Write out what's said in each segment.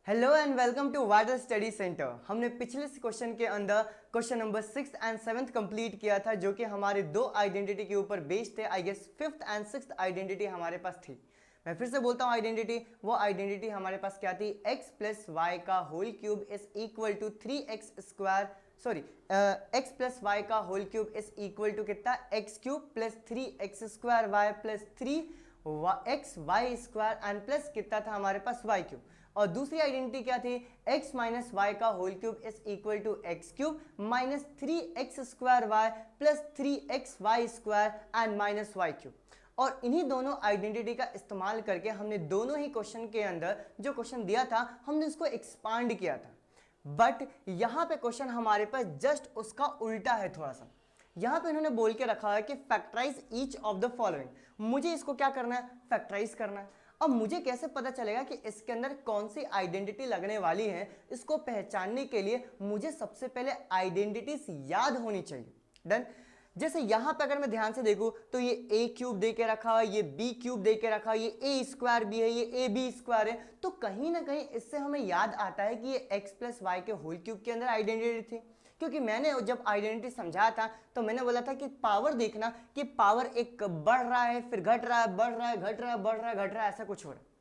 Hello and welcome to water study centre. हमने पिछले question के अंदर क्वेश्चन नंबर 6 एंड 7 कंप्लीट किया था, जो कि हमारे दो आइडेंटिटी के ऊपर बेस्ड थे। I guess 5th and 6th identity हमारे पास थी। मैं फिर से बोलता हूँ आइडेंटिटी, वो आइडेंटिटी हमारे पास क्या थी? x प्लस वाई का whole cube is equal to 3x square, sorry x plus Y का whole cube is equal to कितना? x cube plus 3x square Y plus 3x Y square and plus कितना था हमारे पास? y cube. और दूसरी identity क्या थी? x minus y का whole cube is equal to x cube minus 3x square Y plus 3x Y square and minus y cube. और इन्हीं दोनों आइडेंटिटी का इस्तेमाल करके हमने दोनों ही क्वेश्चन के अंदर जो क्वेश्चन दिया था हमने उसको एक्सपांड किया था। बट यहां पे क्वेश्चन हमारे पास जस्ट उसका उल्टा है थोड़ा सा। यहां पे इन्होंने बोल के रखा है कि factorise each of the following. मुझे इसको क्या करना है? फैक्टराइज करना है। अब मुझे कैसे पता चलेगा कि इसके अंदर कौन सी आइडेंटिटी लगने वाली है? इसको पहचानने के लिए मुझे सबसे पहले आइडेंटिटीज याद होनी चाहिए। डन। जैसे यहां पे अगर मैं ध्यान से देखूं तो ये a क्यूब दे के रखा है, ये b क्यूब दे के रखा है, ये a स्क्वायर भी है, ये ab स्क्वायर है। तो कहीं ना कहीं इससे हमें याद आता है कि ये x प्लस वाई के होल क्यूब के अंदर आइडेंटिटी थी। क्योंकि मैंने जब आइडेंटिटी समझाया था तो मैंने बोला था कि पावर देखना कि पावर एक बढ़ रहा है फिर घट रहा है, बढ़ रहा है, घट रहा है, बढ़ रहा है, घट रहा है, ऐसा कुछ हो रहा है।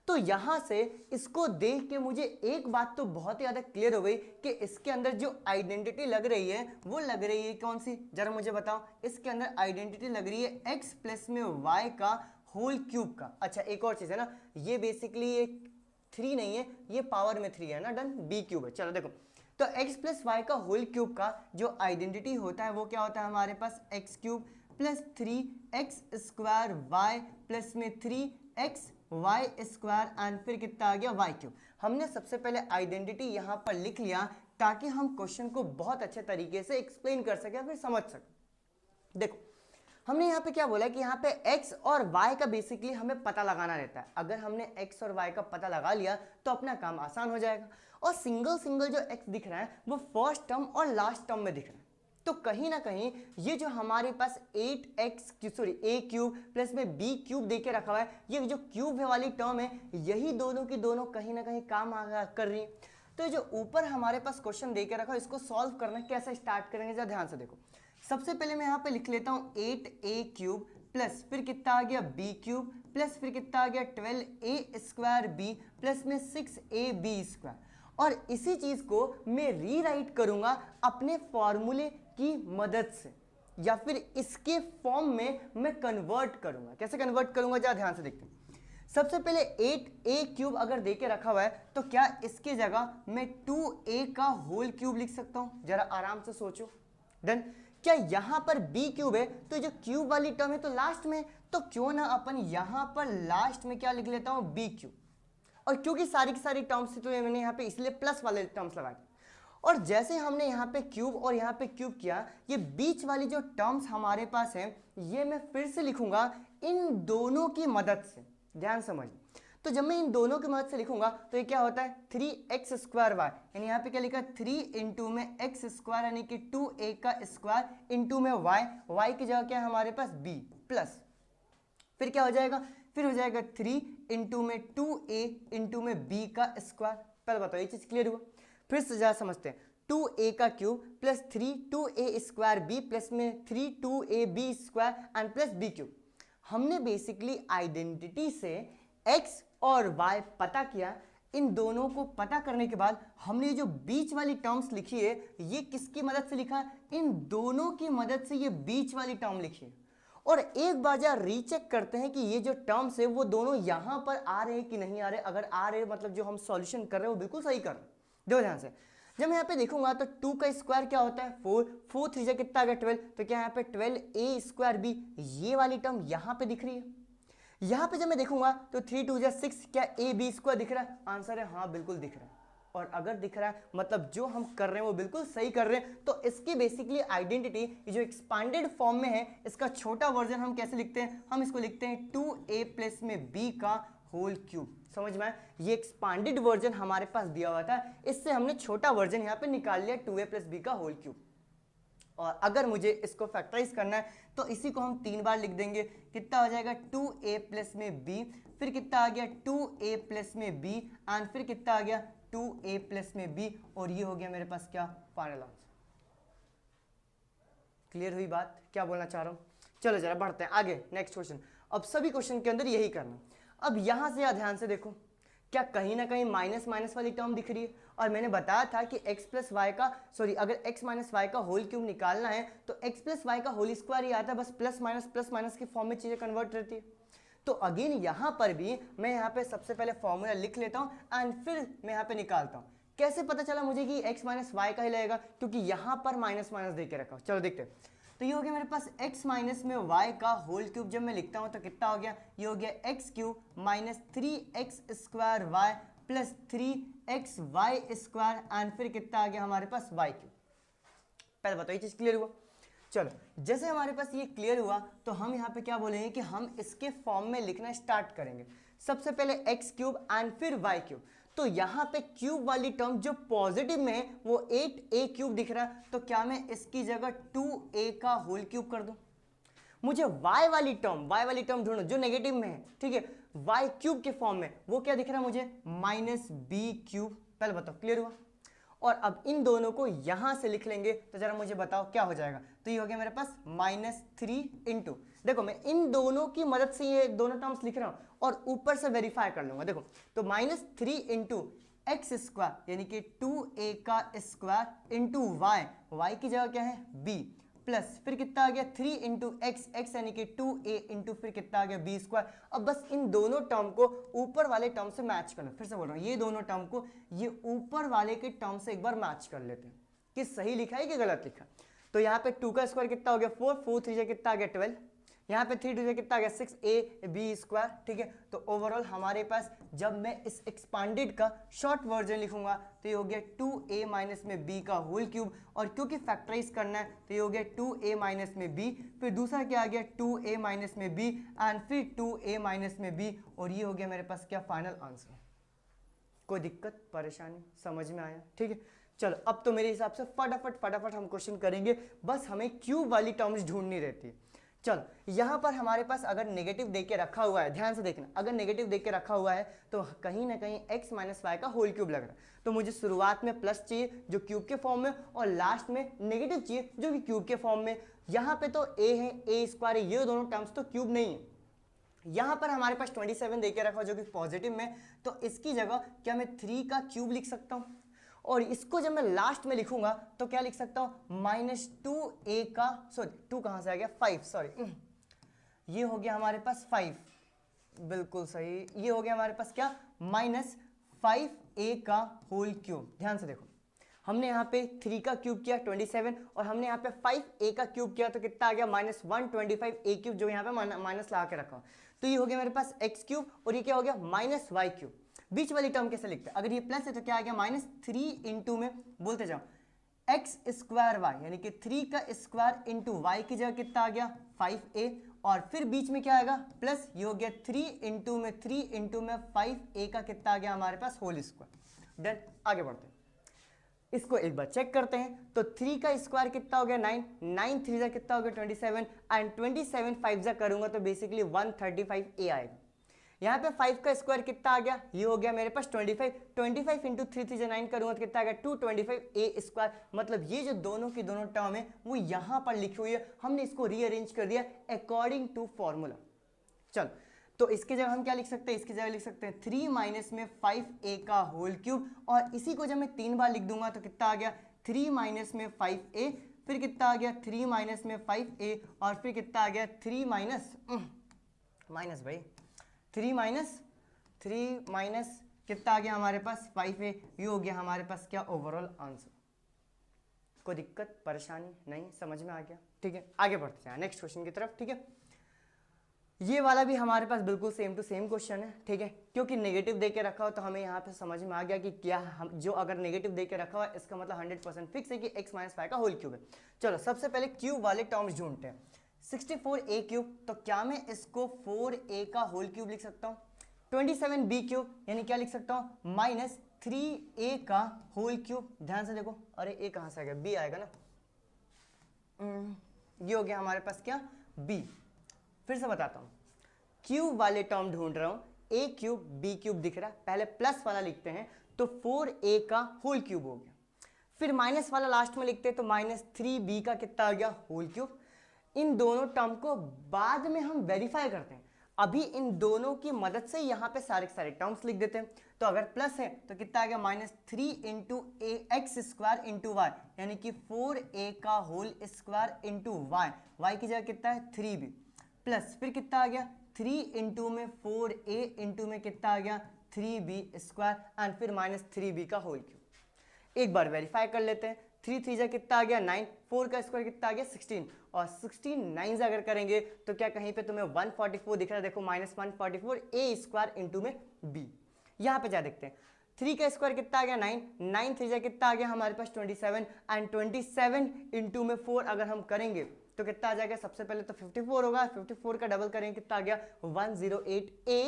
तो यहां से इसको देख के मुझे एक बात तो बहुत ही ज्यादा क्लियर हो गई कि इसके अंदर जो आइडेंटिटी लग रही है वो लग रही है कौन सी? जरा मुझे बताओ। इसके अंदर आइडेंटिटी लग रही है x प्लस में y का होल क्यूब का। अच्छा, एक और चीज है ना, ये बेसिकली ये 3 नहीं है, ये पावर में 3 है ना। डन। b क्यूब है। चलो देखो, तो x प्लस वाई का होल क्यूब का जो आइडेंटिटी होता है वो क्या होता है हमारे पास? x cube plus 3x square y plus में 3x वाई स्क्वायर एंड फिर कितना आ गया? Y cube. हमने सबसे पहले आइडेंटिटी यहां पर लिख लिया ताकि हम क्वेश्चन को बहुत अच्छे तरीके से एक्सप्लेन कर सके, फिर समझ सके। देखो, हमने यहाँ पे क्या बोला कि यहाँ पे x और y का बेसिकली हमें पता लगाना रहता है। अगर हमने x और y का पता लगा लिया तो अपना काम आसान हो जाएगा। और सिंगल सिंगल जो x दिख रहा है वो फर्स्ट टर्म और लास्ट टर्म में दिख रहा है। तो कहीं ना कहीं ये जो हमारे पास 8x sorry a cube plus में b क्यूब देके रखा हुआ है, ये जो क्यूब है वाली टर्म है, यही दोनों की दोनों कहीं ना कहीं काम कर रही है। तो जो ऊपर हमारे पास क्वेश्चन देके रखा है इसको सॉल्व करना कैसे स्टार्ट करेंगे जरा ध्यान से देखो। सबसे पहले मैं यहाँ पे लिख लेता हूँ 8a क्यूब प्लस फिर कितना आ गया b क्यूब प्लस फिर कितना आ गया 12a स्क्वायर b प्लस में 6ab स्क्वायर। और इसी चीज को मैं रीराइट करूंगा अपने फॉर्मूले की मदद से, या फिर इसके फॉर्म में मैं कन्वर्ट करूंगा। कैसे कन्वर्ट करूंगा जरा ध्यान से देखते हैं। सबसे पहले 8a क्यूब अगर देके रखा हुआ है तो क्या इसकी जगह मैं 2a का होल क्यूब लिख सकता हूं? जरा आराम से सोचो। डन। क्या यहां पर b क्यूब है तो जो क्यूब वाली टर्म है तो लास्ट में, तो क्यों ना अपन यहां पर लास्ट में क्या लिख लेता हूं? b cube. और क्योंकि सारी की सारी टर्म्स थी तो मैंने यहाँ पे इसलिए प्लस वाले टर्म्स लगाए। और जैसे हमने यहाँ पे क्यूब और यहाँ पे क्यूब किया, ये बीच वाली जो टर्म्स हमारे पास है ये मैं फिर से लिखूंगा इन दोनों की मदद से। ध्यान समझ। तो जब मैं इन दोनों की मदद से लिखूंगा तो ये क्या होता है? 3x स्क्वायर वाई, यानी यहाँ पे क्या लिखा? 3 इंटू में x स्क्वायर यानी कि 2a का स्क्वायर इंटू में y की जगह क्या है हमारे पास? b प्लस फिर क्या हो जाएगा? फिर हो जाएगा 3 इंटू में 2a इंटू में b का स्क्वायर। पहले बताओ ये चीज क्लियर हुआ? फिर से जरा समझते हैं। 2a का cube plus 3 2a square b plus में 3 2ab square and plus b cube. हमने बेसिकली आइडेंटिटी से x और y पता किया। इन दोनों को पता करने के बाद हमने ये जो बीच वाली टर्म्स लिखी है ये किसकी मदद से लिखा? इन दोनों की मदद से ये बीच वाली टर्म लिखी है। और एक बार जरा रीचेक करते हैं कि ये जो टर्म्स है वो दोनों यहां पर आ रहे हैं कि नहीं आ रहे। अगर आ रहे मतलब जो हम सॉल्यूशन कर रहे हैं वो बिल्कुल सही कर रहे हैं। देखो ध्यान से, जब मैं यहाँ पे देखूंगा तो 2 का स्क्वायर क्या होता है? 4, 4 3 जा कितना आ गया? 12। तो क्या यहाँ पे 12a स्क्वायर b, ये वाली टर्म यहाँ पे दिख रही है। यहाँ पे जब मैं देखूंगा तो 3 2 जा 6, क्या a b स्क्वायर दिख रहा है? आंसर है हाँ, बिल्कुल दिख रहा है। और अगर दिख रहा है मतलब जो हम कर रहे हैं वो बिल्कुल सही कर रहे हैं। तो इसकी बेसिकली आइडेंटिटी जो एक्सपांडेड फॉर्म में है, इसका छोटा वर्जन हम कैसे लिखते हैं? हम इसको लिखते हैं 2a प्लस में b का होल क्यूब। समझ में आया? ये एक्सपांडेड वर्जन हमारे पास दिया हुआ था, इससे हमने छोटा वर्जन यहाँ पे निकाल लिया 2a प्लस b का होल क्यूब। और अगर मुझे इसको फैक्टराइज करना है तो इसी को हम 3 बार लिख देंगे। कितना हो जाएगा 2a प्लस में b, फिर कितना आ गया 2a प्लस में b एंड फिर कितना आ गया 2a प्लस में b, और ये हो गया मेरे पास क्या फाइनल आंसर। क्लियर हुई बात, क्या बोलना चाह रहा हूँ? चलो जरा बढ़ते हैं आगे, नेक्स्ट क्वेश्चन। अब सभी क्वेश्चन के अंदर यही करना। अब यहां से ध्यान से देखो, क्या कहीं ना कहीं माइनस माइनस वाली टर्म दिख रही है? और मैंने बताया था कि x प्लस वाई का अगर x माइनस वाई का होल क्यूब निकालना है तो x प्लस वाई का होल स्क्वायर ही आता है, बस प्लस माइनस की फॉर्म में चीजें कन्वर्ट रहती है। तो अगेन यहां पर भी मैं यहाँ पे सबसे पहले फॉर्मूला लिख लेता हूँ एंड फिर मैं यहाँ पे निकालता हूँ। कैसे पता चला मुझे कि x माइनस वाई का ही लगेगा? क्योंकि यहां पर माइनस माइनस दे के रखा। चलो देखते हैं। तो ये हो गया मेरे पास x माइनस में y का होल क्यूब, जब मैं लिखता हूं तो कितना हो गया? ये हो गया x cube minus 3x square y plus 3x Y square and फिर कितना आ गया हमारे पास y क्यूब। पहले बताओ ये चीज क्लियर हुआ? चलो जैसे हमारे पास ये क्लियर हुआ तो हम यहाँ पे क्या बोलेंगे कि हम इसके फॉर्म में लिखना स्टार्ट करेंगे। सबसे पहले x क्यूब एंड फिर y क्यूब। तो यहाँ पे क्यूब वाली टर्म जो पॉजिटिव में है वो 8a क्यूब दिख रहा है, तो क्या मैं इसकी जगह 2a का होल क्यूब कर दूं? मुझे y वाली टर्म ढूंढो जो नेगेटिव में है, ठीक है, y क्यूब के फॉर्म में, वो क्या दिख रहा है मुझे? Minus b cube. पहले बताओ क्लियर हुआ? और अब इन दोनों को यहां से लिख लेंगे तो जरा मुझे बताओ क्या हो जाएगा? तो ये हो गया मेरे पास -3 इंटू, देखो मैं इन दोनों की मदद से ये दोनों टर्म्स लिख रहा हूं और ऊपर से वेरीफाई कर लूंगा। देखो तो -3 इंटू एक्स स्क्वायर यानी कि 2a का स्क्वायर इंटू वाई की जगह क्या है? b, प्लस फिर कितना आ गया 3 इंटू एक्स यानी कि 2a इंटू फिर कितना आ गया b स्क्वायर। अब बस इन दोनों टर्म को ऊपर वाले टर्म से मैच कर लो। फिर से बोल रहा हूँ, ये दोनों टर्म को ये ऊपर वाले के टर्म से एक बार मैच कर लेते हैं कि सही लिखा है कि गलत लिखा। तो यहाँ पे 2 का स्क्वायर कितना हो गया 4, 4 3 कितना आ गया 12, यहाँ पे 3 2 कितना आ गया 6ab स्क्वायर, ठीक है। तो ओवरऑल हमारे पास जब मैं इस एक्सपांडेड का शॉर्ट वर्जन लिखूंगा तो ये हो गया 2a माइनस में b का होल क्यूब, और क्योंकि फैक्टराइज करना है तो ये हो गया 2a माइनस में b, फिर दूसरा क्या आ गया 2a माइनस में b एंड फिर 2a माइनस में b, और ये हो गया मेरे पास क्या फाइनल आंसर। कोई दिक्कत परेशानी समझ में आया? ठीक है, चलो अब तो मेरे हिसाब से फटाफट हम क्वेश्चन करेंगे, बस हमें क्यूब वाली टर्म्स ढूंढनी रहती है। चलो यहाँ पर हमारे पास अगर नेगेटिव दे के रखा हुआ है, ध्यान से देखना, अगर नेगेटिव दे के रखा हुआ है तो कहीं ना कहीं x माइनस वाई का होल क्यूब लग रहा है। तो मुझे शुरुआत में प्लस चाहिए जो क्यूब के फॉर्म में, और लास्ट में नेगेटिव चाहिए जो कि क्यूब के फॉर्म में। यहाँ पे तो a है, a स्क्वायर है, ये दोनों टर्म्स तो क्यूब नहीं है। यहाँ पर हमारे पास 27 दे के रखा हुआ जो कि पॉजिटिव में, तो इसकी जगह क्या मैं 3 का क्यूब लिख सकता हूँ? और इसको जब मैं लास्ट में लिखूंगा तो क्या लिख सकता हूं? -2a का, सॉरी 2 कहां से आ गया 5, सॉरी ये हो गया हमारे पास 5, बिल्कुल सही, ये हो गया हमारे पास क्या -5a का होल क्यूब। ध्यान से देखो, हमने यहाँ पे 3 का क्यूब किया 27, और हमने यहाँ पे 5a का क्यूब किया तो कितना आ गया -125a क्यूब, जो यहाँ पे माइनस लगा के रखा। तो ये हो गया मेरे पास x क्यूब, और ये क्या हो गया -y क्यूब। बीच वाली टर्म कैसे लिखते हैं? अगर ये प्लस है तो क्या आ गया -3 इंटू में बोलते जाओ एक्स स्क्वायर वाई, यानी कि 3 का स्क्वायर इंटू वाई की जगह कितना आ गया 5a, और फिर बीच में क्या आएगा प्लस, ये हो गया 3 इंटू में 5a का कितना आ गया हमारे पास होल स्क्वायर। डन, आगे बढ़ते हैं, इसको एक बार चेक करते हैं। तो 3 का स्क्वायर कितना हो गया 9, 9 3 कितना हो गया 27, एंड 27 5 जा करूंगा तो बेसिकली 135a आएगा। यहाँ पे 5 का स्क्वायर कितना आ गया, ये हो गया मेरे पास 25 इंटू 3 3 9 करूंगा तो कितना आ गया 225a स्क्वायर। मतलब ये जो दोनों की दोनों टर्म है वो यहाँ पर लिखी हुई है, हमने इसको रीअरेंज कर दिया अकॉर्डिंग टू फॉर्मूला। चलो तो इसकी जगह हम क्या लिख सकते हैं? इसकी जगह लिख सकते हैं 3 माइनस में 5a का होल क्यूब, और इसी को जब मैं 3 बार लिख दूंगा तो कितना आ गया 3 माइनस में 5a, फिर कितना आ गया 3 माइनस में 5a, और फिर कितना आ गया 3 माइनस कितना आ गया हमारे पास 5a। ये हो गया हमारे पास क्या ओवरऑल आंसर। कोई दिक्कत परेशानी नहीं, समझ में आ गया? ठीक है, आगे बढ़ते हैं नेक्स्ट क्वेश्चन की तरफ। ठीक है, ये वाला भी हमारे पास बिल्कुल सेम टू सेम क्वेश्चन है। ठीक है, क्योंकि नेगेटिव दे के रखा हो तो हमें यहाँ पे समझ में आ गया कि क्या हम जो अगर नेगेटिव दे के रखा हुआ है इसका मतलब 100% फिक्स है कि x माइनस 5 का होल क्यूब है। चलो सबसे पहले क्यूब वाले टर्म्स ढूंढते हैं। 64a क्यूब, तो क्या मैं इसको 4a का होल क्यूब लिख सकता हूँ? 27b क्यूब, यानी क्या लिख सकता हूँ -3a का होल क्यूब। ध्यान से देखो, अरे a कहाँ से आ गया, b आएगा ना, ये हो गया हमारे पास क्या, b। फिर से बताता हूँ, क्यूब वाले टर्म ढूंढ रहा हूँ, a क्यूब b क्यूब दिख रहा है, पहले प्लस वाला लिखते हैं तो 4a का होल क्यूब हो गया, फिर माइनस वाला लास्ट में लिखते हैं तो माइनस 3b का कितना आ गया, होल क्यूब। इन दोनों टर्म को बाद में हम वेरीफाई करते हैं, अभी इन दोनों की मदद से यहाँ पे सारे के सारे टर्म्स लिख देते हैं। तो अगर प्लस है तो कितना आ गया, minus 3 into x square into y, यानी कि 4a का whole square into y, y की जगह कितना है 3b, प्लस फिर कितना आ गया 3 इंटू में 4a इंटू में कितना आ गया 3b स्क्वायर, एंड फिर माइनस 3b का होल क्यूब। एक बार वेरीफाई कर लेते हैं, 3 3 जा कितना आ गया 9, 4 का स्क्वायर कितना आ गया 16, और 16 9 से अगर करेंगे तो क्या कहीं पे तुम्हें 144 दिख रहा है, देखो माइनस 144 a स्क्वायर इंटू में b। यहाँ पे जा देखते हैं, 3 का स्क्वायर कितना आ गया 9, 9 3 जा कितना आ गया हमारे पास 27, एंड 27 इंटू में 4 अगर हम करेंगे तो कितना आ जाएगा, सबसे पहले तो 54 होगा, 54 का डबल करेंगे कितना आ गया 108a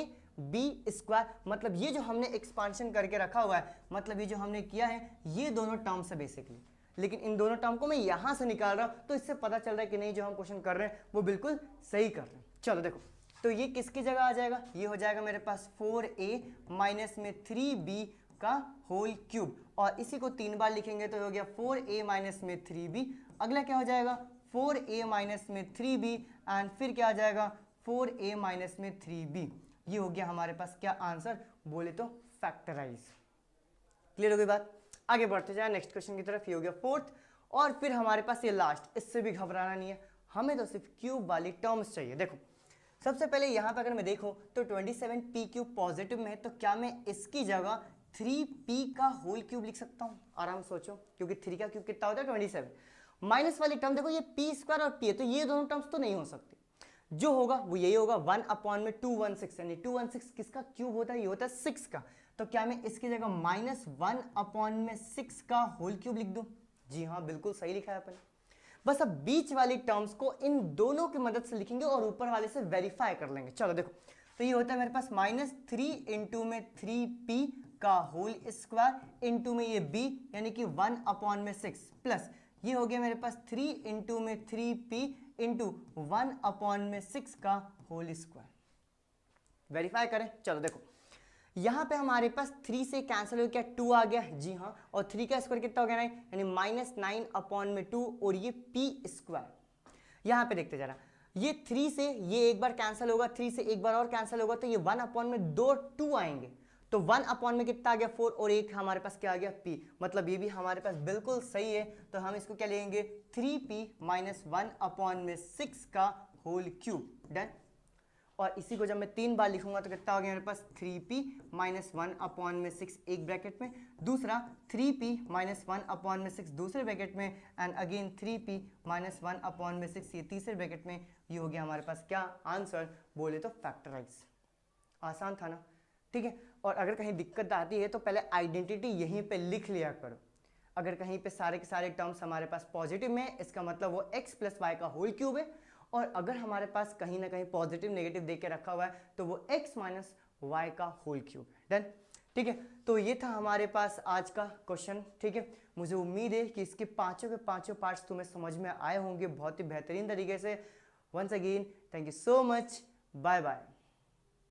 b स्क्वायर। मतलब ये जो हमने एक्सपांशन करके रखा हुआ है, मतलब ये जो हमने किया है ये दोनों टर्म्स है बेसिकली, लेकिन इन दोनों टर्म को मैं यहां से निकाल रहा हूं तो इससे पता चल रहा है कि नहीं जो हम क्वेश्चन कर रहे हैं वो बिल्कुल सही कर रहे हैं। चलो देखो, तो ये किसकी जगह आ जाएगा, ये हो जाएगा मेरे पास 4a माइनस में 3b का होल क्यूब, और इसी को 3 बार लिखेंगे तो हो गया 4a माइनस में 3b। अगला क्या हो जाएगा 4a माइनस में 3b, एंड फिर क्या आ जाएगा 4a माइनस में 3b। ये हो गया हमारे पास क्या आंसर, बोले तो फैक्टराइज। क्लियर हो गई बात, आगे बढ़ते जाए नेक्स्ट क्वेश्चन की तरफ। ये हो गया फोर्थ, और फिर हमारे पास ये लास्ट, इससे भी घबराना नहीं है, हमें तो सिर्फ क्यूब वाली टर्म्स चाहिए। देखो सबसे पहले यहाँ पे अगर मैं देखूं तो 27p क्यूब पॉजिटिव में है, तो क्या मैं इसकी जगह 3p का होल क्यूब लिख सकता हूँ, आराम सोचो, क्योंकि 3 का क्यूब कितना होता है 27। माइनस वाली टर्म देखो ये p स्क्वायर और p है, तो ये दोनों टर्म्स तो नहीं हो सकती, जो होगा वो यही होगा 1 अपॉन में 216, यानी 216 किसका क्यूब होता है, ये होता है 6 का। तो क्या मैं इसकी जगह माइनस 1 अपॉन में 6 का होल क्यूब लिख दूं, जी हाँ बिल्कुल सही लिखा है अपन। बस अब बीच वाली टर्म्स को इन दोनों की मदद से लिखेंगे और ऊपर वाले से वेरीफाई कर लेंगे। चलो देखो, तो ये होता है मेरे पास माइनस 3 इंटू में 3p का होल स्क्वायर इंटू में ये b, यानी कि 1 अपॉन में 6, प्लस ये हो गया मेरे पास 3 इंटू में 3p इंटू 1 अपॉन में 6 का होल स्क्वायर। वेरीफाई करें, चलो देखो यहां पे हमारे पास 3 से कैंसिल हो गया 2 आ गया, जी हाँ, और 3 का स्क्वायर कितना हो गया 9, यानी माइनस 9 अपॉन में 2, और ये p स्क्वायर। यहां पे देखते जरा, ये 3 से ये एक बार कैंसिल होगा, 3 से एक बार और कैंसिल होगा, तो ये 1 अपॉन में 2 आएंगे, तो 1 अपॉन में कितना आ गया 4, और एक हमारे पास क्या आ गया p, मतलब ये भी हमारे पास बिल्कुल सही है। तो हम इसको क्या लेंगे 3p माइनस 1 अपॉन में 6 का होल क्यूब, डन। और इसी को जब मैं 3 बार लिखूंगा तो कितना हो गया मेरे पास 3p माइनस 1 अपॉन में 6 एक ब्रैकेट में, दूसरा 3p माइनस 1 अपॉन में 6 दूसरे ब्रैकेट में, and again 3p minus 1 upon में 6 ये तीसरे ब्रैकेट में। ये हो गया हमारे पास क्या आंसर, बोले तो फैक्टराइज। आसान था ना, ठीक है। और अगर कहीं दिक्कत आती है तो पहले आइडेंटिटी यहीं पे लिख लिया करो। अगर कहीं पे सारे के सारे टर्म्स हमारे पास पॉजिटिव में है, इसका मतलब वो x प्लस वाई का होल क्यूब है, और अगर हमारे पास कहीं ना कहीं पॉजिटिव नेगेटिव देख के रखा हुआ है तो वो x माइनस वाई का होल क्यूब है, डन। ठीक है, तो ये था हमारे पास आज का क्वेश्चन, ठीक है। मुझे उम्मीद है कि इसके पांचों के पांचों पार्ट्स तुम्हें समझ में आए होंगे बहुत ही बेहतरीन तरीके से। Once again thank you so much, bye bye.